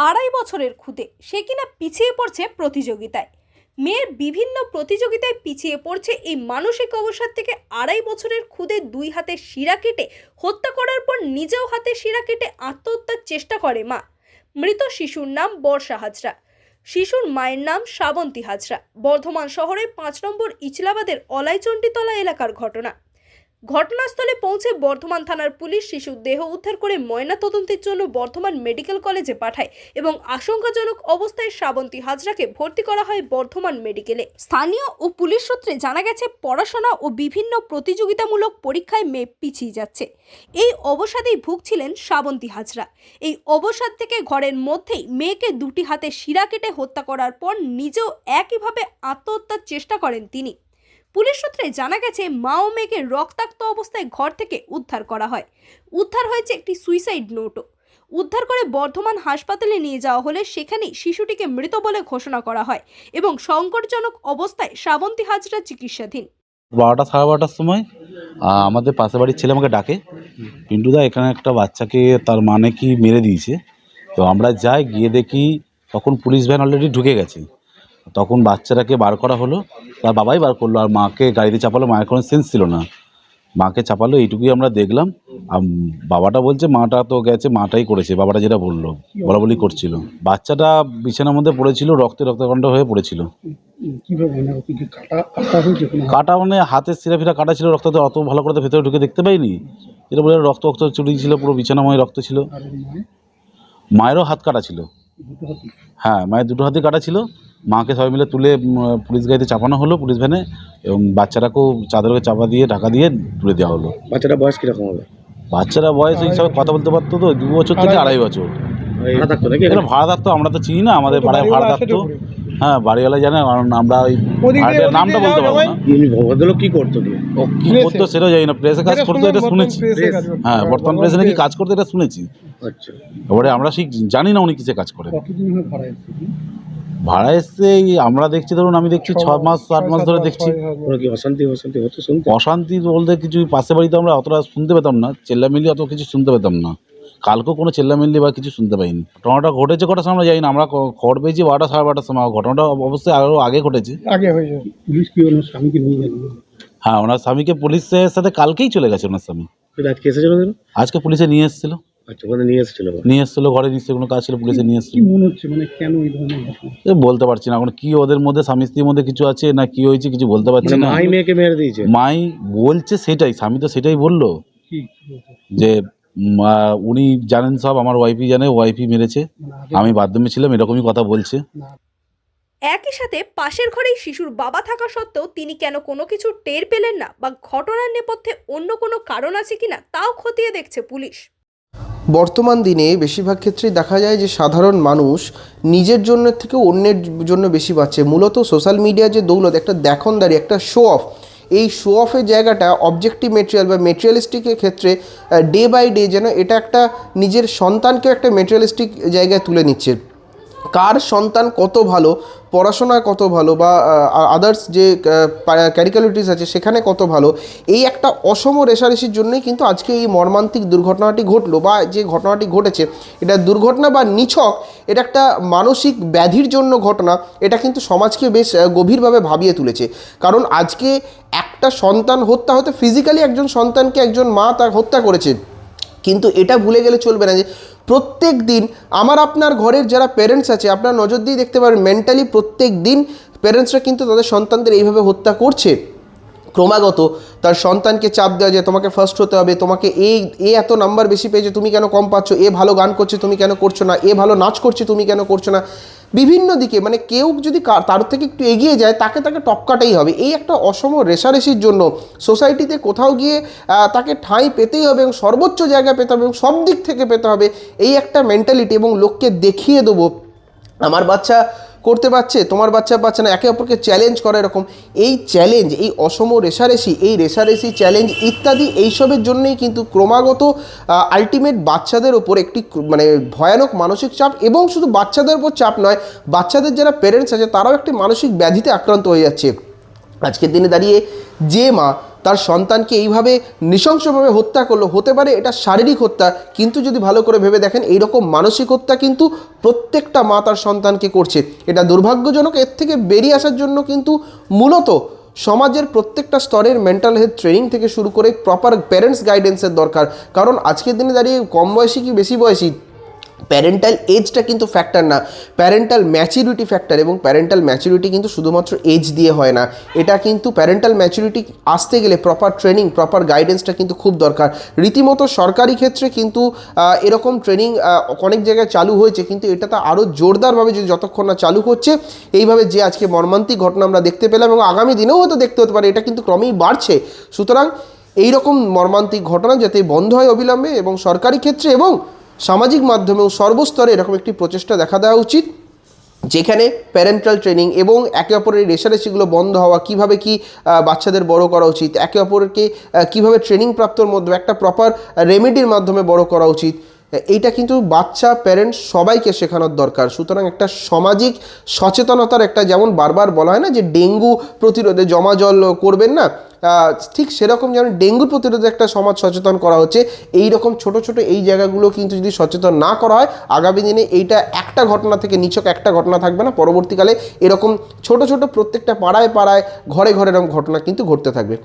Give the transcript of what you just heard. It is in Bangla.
2.5 বছরের খুদে সে কিনা পিছিয়ে পড়ছে প্রতিযোগিতায়। মেয়ের বিভিন্ন প্রতিযোগিতায় পিছিয়ে পড়ছে এই মানসিক অবসাদ থেকে 2.5 বছরের খুদে 2 হাতে শিরা কেটে হত্যা করার পর নিজেও হাতে শিরা কেটে আত্মহত্যার চেষ্টা করে মা। মৃত শিশুর নাম বর্ষা হাজরা। শিশুর মায়ের নাম শ্রাবন্তী হাজরা। বর্ধমান শহরের 5 নম্বর ইচলাবাদের অলাইচণ্ডীতলা এলাকার ঘটনা। ঘটনাস্থলে পৌঁছে বর্ধমান থানার পুলিশ শিশুর দেহ উদ্ধার করে ময়না তদন্তের জন্য বর্ধমান মেডিকেল কলেজে পাঠায় এবং আশঙ্কাজনক অবস্থায় শ্রাবন্তী হাজরাকে ভর্তি করা হয় বর্ধমান মেডিকেলে। স্থানীয় ও পুলিশ সূত্রে জানা গেছে, পড়াশোনা ও বিভিন্ন প্রতিযোগিতামূলক পরীক্ষায় মেয়ে পিছিয়ে যাচ্ছে। এই অবসাদেই ভুগছিলেন শ্রাবন্তী হাজরা। এই অবসাদ থেকে ঘরের মধ্যেই মেয়েকে 2টি হাতে শিরা কেটে হত্যা করার পর নিজেও একইভাবে আত্মহত্যার চেষ্টা করেন তিনি। পুলিশ সূত্রে জানা গেছে, মা ও মেয়েকে রক্তাক্ত অবস্থায় ঘর থেকে উদ্ধার করা হয়। উদ্ধার হয়েছে একটি সুইসাইড নোটও। উদ্ধার করে বর্ধমান হাসপাতালে নিয়ে যাওয়া হলে সেখানেই শিশুটিকে মৃত বলে ঘোষণা করা হয় এবং সংকটজনক অবস্থায় শ্রাবন্তী হাজরা চিকিৎসাধীন। 12টা সাড়ে 12টার সময় আমাদের পাশের বাড়ির ছেলে আমাকে ডাকে, পিন্টুদা এখানে একটা বাচ্চাকে তার মানে কি মেরে দিয়েছে। তো আমরা যাই, গিয়ে দেখি তখন পুলিশ ভ্যান অলরেডি ঢুকে গেছে। তখন বাচ্চাটাকে বার করা হলো, তার বাবাই বার করলো, আর মাকে গাড়িতে চাপালো। মায়ের কোনো সেন্স ছিল না, মাকে চাপালো, এইটুকুই আমরা দেখলাম। বাবাটা বলছে মাটা তো গেছে, মাটাই করেছে, বাবাটা যেটা বললো বলাবলি করছিল। বাচ্চাটা বিছানার মধ্যে পড়েছিল, রক্তকণ্ঠ হয়ে পড়েছিল। কাটা মানে হাতের শিরা কাটা ছিল, রক্ত তো অত ভালো করে তো ভেতরে ঢুকে দেখতে পাইনি। এটা বলে রক্ত চুড়িয়েছিল, পুরো বিছানাময় রক্ত ছিল। মায়েরও হাত কাটা ছিল, হ্যাঁ মায়ের 2টো হাতই কাটা ছিল। মাকে সবাই মিলে তুলে পুলিশ গাড়িতে চাপানো হলো, পুলিশ ভ্যানে, এবং বাচ্চাটাকেও চাদরকে চাপা দিয়ে ঢাকা দিয়ে তুলে দেওয়া হলো। বাচ্চাটা বয়স কীরকম হবে? বাচ্চারা বয়স ওই হিসাবে কথা বলতে পারতো তো 2 বছর থেকে 2.5 বছর। এটা ভাড়া থাকতো, আমরা তো চিনি না, আমাদের পাড়ায় ভাড়া থাকতো। হ্যাঁ, বাড়িওয়ালা জানে, কারণ আমরা ওই ভাড়াটার নামটা বলতে পারবো না। ভদ্রলোক কি করতো? ও কি করতো সেটাও জানি না, প্রেসে কাজ করতো এটা শুনেছি। হ্যাঁ, বর্তমান প্রেসে নাকি কাজ করতো এটা শুনেছি। আচ্ছা, এবারে আমরা ঠিক জানি না উনি কিসে কাজ করে। ভাড়া এসছে আমরা দেখছি, ধরুন আমি দেখছি 6 মাস 8 মাস ধরে দেখছি। অশান্তি বলতে কিছু পাশে বাড়িতে আমরা অতটা শুনতে পেতাম না, চেল্লামিল্লি অত কিছু শুনতে পেতাম না। কালকেও কোনো চেল্লামিল্লি বা কিছু শুনতে পাইনি। ঘটনাটা ঘটেছে কটার সময় যাই না, আমরা খবর পেয়েছি 12টা সাড়ে 12টার সময়। ঘটনাটা অবশ্যই আরও আগে ঘটেছে। হ্যাঁ, ওনার স্বামীকে পুলিশের সাথে কালকেই চলে গেছে ওনার স্বামী। আজকে পুলিশে নিয়ে এসেছিল। আচ্ছা, মানে নিয়ে এসেছিল ঘরে, নিশ্চয়ই কোনো কাজ ছিল, পুলিশে নিয়ে এসেছিল। কেন বলতে পারছি না এখন, কি ওদের মধ্যে স্বামী স্ত্রীর মধ্যে কিছু আছে না কি হয়েছে কিছু বলতে পারছি না। মাই মেয়েকে মেরে দিয়েছে, মাই বলছে সেটাই, স্বামী তো সেটাই বললো যে উনি জানেন সব, আমার ওয়াইফই জানে, ওয়াইফই মেরেছে, আমি বাথরুমে ছিলাম, এরকমই কথা বলছে। একই সাথে পাশের ঘরেই শিশুর বাবা থাকা সত্ত্বেও তিনি কেন কোনো কিছু টের পেলেন না বা ঘটনার নেপথ্যে অন্য কোনো কারণ আছে কিনা তাও খতিয়ে দেখছে পুলিশ। বর্তমান দিনে বেশিরভাগ ক্ষেত্রেই দেখা যায় যে সাধারণ মানুষ নিজের জন্য থেকে অন্যের জন্য বেশি বাঁচে। মূলত সোশ্যাল মিডিয়া যে দৌলত, একটা দেখনদারি, একটা শো অফ, এই শো অফের জায়গাটা অবজেক্টিভ মেটেরিয়াল বা মেটেরিয়ালিস্টিকের ক্ষেত্রে ডে বাই ডে যেন এটা একটা নিজের সন্তানকে একটা মেটেরিয়ালিস্টিক জায়গায় তুলে নিচ্ছে। কার সন্তান কত ভালো, পড়াশোনায় কত ভালো, বা আদার্স যে ক্যারিকুলারিটিস আছে সেখানে কত ভালো, এই একটা অসম রেষারেষির জন্যই কিন্তু আজকে এই মর্মান্তিক দুর্ঘটনাটি ঘটলো, বা যে ঘটনাটি ঘটেছে এটা দুর্ঘটনা বা নিছক এটা একটা মানসিক ব্যাধির জন্য ঘটনা। এটা কিন্তু সমাজকে বেশ গভীরভাবে ভাবিয়ে তুলেছে। কারণ আজকে একটা সন্তান হত্যা হতে, ফিজিক্যালি একজন সন্তানকে একজন মা তার হত্যা করেছে, কিন্তু এটা ভুলে গেলে চলবে না যে প্রত্যেক দিন আমার আপনার ঘরের যারা প্যারেন্টস আছে, আপনার নজর দিয়ে দেখতে পারেন মেন্টালি প্রত্যেক দিন প্যারেন্টসরা কিন্তু তাদের সন্তানদের এইভাবে হত্যা করছে। ক্রমাগত তার সন্তানকে চাপ দেওয়া যায়, তোমাকে ফার্স্ট হতে হবে, তোমাকে এ এত নাম্বার বেশি পেয়েছে তুমি কেন কম পাচ্ছ, এ ভালো গান করছে তুমি কেন করছো না, এ ভালো নাচ করছে তুমি কেন করছো না। বিভিন্ন দিকে মানে কেউ যদি তার থেকে একটু এগিয়ে যায় তাকে টপকাটাই হবে। এই একটা অসম রেষারেষির জন্য সোসাইটিতে কোথাও গিয়ে তাকে ঠাঁই পেতেই হবে এবং সর্বোচ্চ জায়গা পেতে হবে এবং সব দিক থেকে পেতে হবে, এই একটা মেন্টালিটি। এবং লোককে দেখিয়ে দেবো আমার বাচ্চা করতে পারছে, তোমার বাচ্চা পাচ্ছে না, একে অপরকে চ্যালেঞ্জ করা, এরকম এই চ্যালেঞ্জ, এই অসম রেষারেষি, এই রেষারেষি চ্যালেঞ্জ ইত্যাদি এইসবের জন্যই কিন্তু ক্রমাগত আলটিমেট বাচ্চাদের ওপর একটি মানে ভয়ানক মানসিক চাপ, এবং শুধু বাচ্চাদের ওপর চাপ নয়, বাচ্চাদের যারা প্যারেন্টস আছে তারাও একটি মানসিক ব্যাধিতে আক্রান্ত হয়ে যাচ্ছে। আজকের দিনে দাঁড়িয়ে যে মা তার সন্তানকে এইভাবে নৃশংসভাবে হত্যা করলো, হতে পারে এটা শারীরিক হত্যা, কিন্তু যদি ভালো করে ভেবে দেখেন এইরকম মানসিক হত্যা কিন্তু প্রত্যেকটা মা তার সন্তানকে করছে। এটা দুর্ভাগ্যজনক। এর থেকে বেরিয়ে আসার জন্য কিন্তু মূলত সমাজের প্রত্যেকটা স্তরের মেন্টাল হেলথ ট্রেনিং থেকে শুরু করে প্রপার প্যারেন্টস গাইডেন্সের দরকার। কারণ আজকের দিনে দাঁড়িয়ে কম বয়সী কি বেশি বয়সী, প্যারেন্টাল এজটা কিন্তু ফ্যাক্টর না, প্যারেন্টাল ম্যাচুরিটি ফ্যাক্টর। এবং প্যারেন্টাল ম্যাচুরিটি কিন্তু শুধুমাত্র এজ দিয়ে হয় না, এটা কিন্তু প্যারেন্টাল ম্যাচুরিটি আসতে গেলে প্রপার ট্রেনিং, প্রপার গাইডেন্সটা কিন্তু খুব দরকার। রীতিমতো সরকারি ক্ষেত্রে কিন্তু এরকম ট্রেনিং অনেক জায়গায় চালু হয়েছে, কিন্তু এটা তো আরও জোরদারভাবে যদি যতক্ষণ না চালু হচ্ছে, এইভাবে যে আজকে মর্মান্তিক ঘটনা আমরা দেখতে পেলাম এবং আগামী দিনেও হয়তো দেখতে হতে পারে, এটা কিন্তু ক্রমেই বাড়ছে। সুতরাং এইরকম মর্মান্তিক ঘটনা যাতে বন্ধ হয় অবিলম্বে, এবং সরকারি ক্ষেত্রে এবং সামাজিক মাধ্যমেও সর্বস্তরে এরকম একটি প্রচেষ্টা দেখা দেওয়া উচিত, যেখানে প্যারেন্টাল ট্রেনিং এবং একে অপরের রেষারেষিগুলো বন্ধ হওয়া, কীভাবে কি বাচ্চাদের বড় করা উচিত, একে অপরকে কীভাবে ট্রেনিং প্রাপ্তর মধ্যে একটা প্রপার রেমেডির মাধ্যমে বড় করা উচিত, এইটা কিন্তু বাচ্চা, প্যারেন্টস সবাইকে শেখানোর দরকার। সুতরাং একটা সামাজিক সচেতনতার একটা, যেমন বারবার বলা হয় না যে ডেঙ্গু প্রতিরোধে জমা জল করবেন না, ঠিক সেরকম যেমন ডেঙ্গু প্রতিরোধে একটা সমাজ সচেতন করা হচ্ছে, এই রকম ছোট ছোট এই জায়গাগুলো কিন্তু যদি সচেতন না করা হয়, আগামী দিনে এইটা একটা ঘটনা থেকে নিছক একটা ঘটনা থাকবে না, পরবর্তীকালে এরকম ছোট ছোট প্রত্যেকটা পাড়ায় পাড়ায় ঘরে ঘরে এরকম ঘটনা কিন্তু ঘটতে থাকবে।